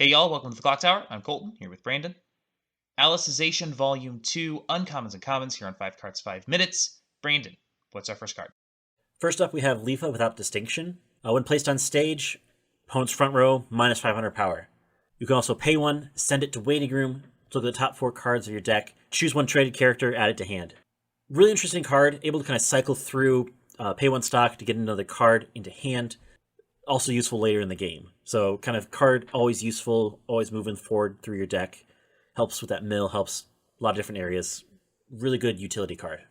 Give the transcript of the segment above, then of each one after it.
Hey y'all, welcome to the Clock Tower. I'm Colton, here with Brandon. Alicization Volume 2, Uncommons and Commons, here on 5 Cards, 5 Minutes. Brandon, what's our first card? First up, we have Leafa without distinction. When placed on stage, opponent's front row, minus 500 power. You can also pay one, send it to waiting room, look at the top 4 cards of your deck, choose one traded character, add it to hand. Really interesting card, able to kind of cycle through pay one stock to get another card into hand. Also useful later in the game. So kind of card always useful, always moving forward through your deck. Helps with that mill, helps a lot of different areas. Really good utility card.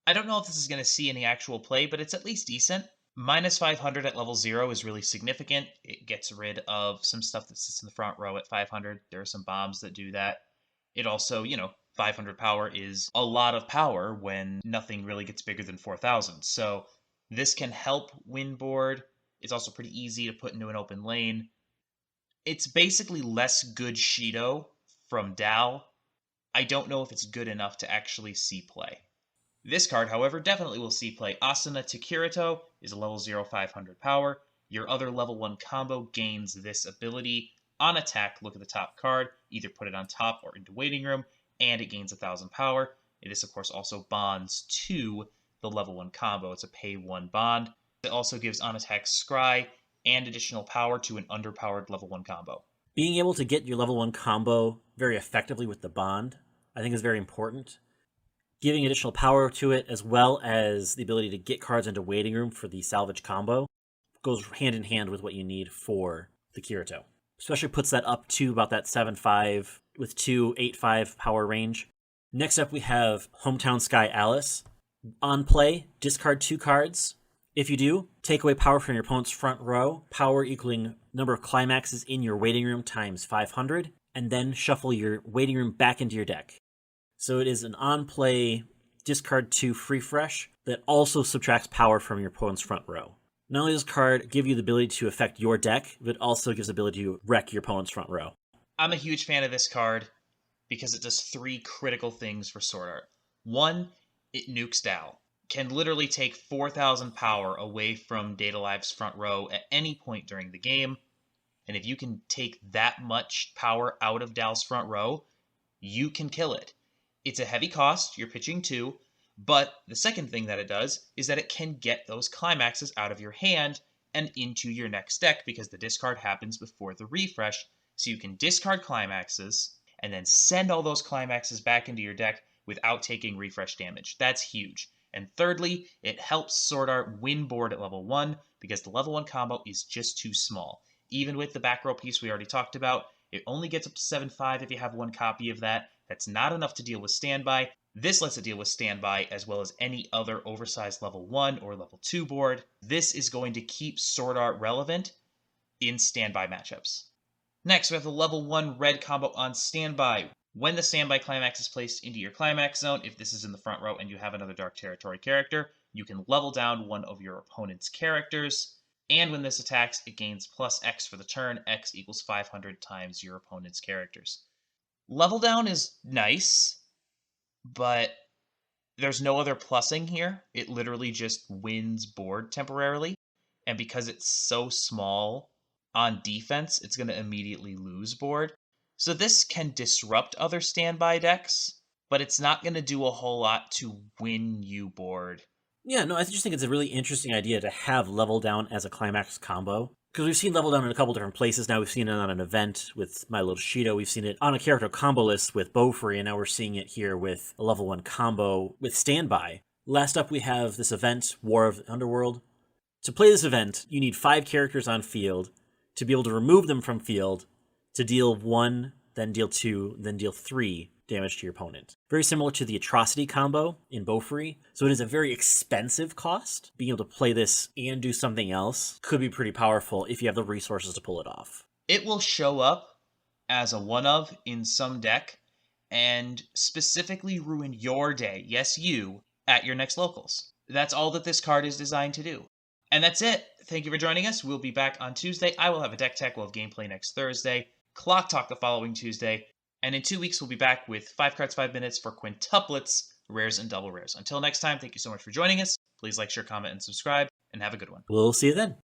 I don't know if this is going to see any actual play, but it's at least decent. Minus 500 at level 0 is really significant. It gets rid of some stuff that sits in the front row at 500. There are some bombs that do that. It also, 500 power is a lot of power when nothing really gets bigger than 4,000. So this can help win board. It's also pretty easy to put into an open lane. It's basically less good Shido from Dal. I don't know if it's good enough to actually see play. This card, however, definitely will see play. Asana to Kirito is a level 0 500 power. Your other level 1 combo gains this ability. On attack, look at the top card, either put it on top or into waiting room, and it gains 1,000 power. It is, of course, also bonds to the level 1 combo. It's a pay 1 bond. It also gives on attack Scry and additional power to an underpowered level 1 combo. Being able to get your level 1 combo very effectively with the bond, I think is very important. Giving additional power to it, as well as the ability to get cards into waiting room for the salvage combo, goes hand in hand with what you need for the Kirito. Especially puts that up to about that 7-5 with 2 8-5 power range. Next up we have Hometown Sky Alice. On play, discard 2 cards. If you do, take away power from your opponent's front row, power equaling number of climaxes in your waiting room times 500, and then shuffle your waiting room back into your deck. So it is an on-play discard 2 free fresh that also subtracts power from your opponent's front row. Not only does this card give you the ability to affect your deck, but it also gives the ability to wreck your opponent's front row. I'm a huge fan of this card because it does 3 critical things for Sword Art. 1, it nukes Dal. Can literally take 4,000 power away from Data Live's front row at any point during the game. And if you can take that much power out of Dal's front row, you can kill it. It's a heavy cost, you're pitching 2, but the second thing that it does is that it can get those climaxes out of your hand and into your next deck because the discard happens before the refresh, so you can discard climaxes and then send all those climaxes back into your deck without taking refresh damage. That's huge. And thirdly, it helps Sword Art win board at level 1 because the level 1 combo is just too small. Even with the back row piece we already talked about, it only gets up to 7-5 if you have 1 copy of that. That's not enough to deal with standby. This lets it deal with standby as well as any other oversized level 1 or level 2 board. This is going to keep Sword Art relevant in standby matchups. Next, we have the level 1 red combo on standby. When the standby climax is placed into your climax zone, if this is in the front row and you have another Dark Territory character, you can level down one of your opponent's characters. And when this attacks, it gains plus X for the turn. X equals 500 times your opponent's characters. Level down is nice, but there's no other plussing here. It literally just wins board temporarily. And because it's so small on defense, it's going to immediately lose board. So this can disrupt other standby decks, but it's not going to do a whole lot to win you board. Yeah, no, I just think it's a really interesting idea to have level down as a climax combo. Because we've seen level down in a couple different places now. We've seen it on an event with My Little Shido. We've seen it on a character combo list with Beaufrey, and now we're seeing it here with a level 1 combo with Standby. Last up, we have this event, War of the Underworld. To play this event, you need 5 characters on field to be able to remove them from field to deal 1, then deal 2, then deal 3 damage to your opponent. Very similar to the Atrocity combo in Beaufrey. So it is a very expensive cost. Being able to play this and do something else could be pretty powerful if you have the resources to pull it off. It will show up as a one-of in some deck and specifically ruin your day, yes you, at your next locals. That's all that this card is designed to do. And that's it. Thank you for joining us. We'll be back on Tuesday. I will have a deck tech. We'll have gameplay next Thursday. Clock Talk the following Tuesday. And in 2 weeks, we'll be back with 5 cards, 5 minutes for quintuplets, rares, and double rares. Until next time, thank you so much for joining us. Please like, share, comment, and subscribe, and have a good one. We'll see you then.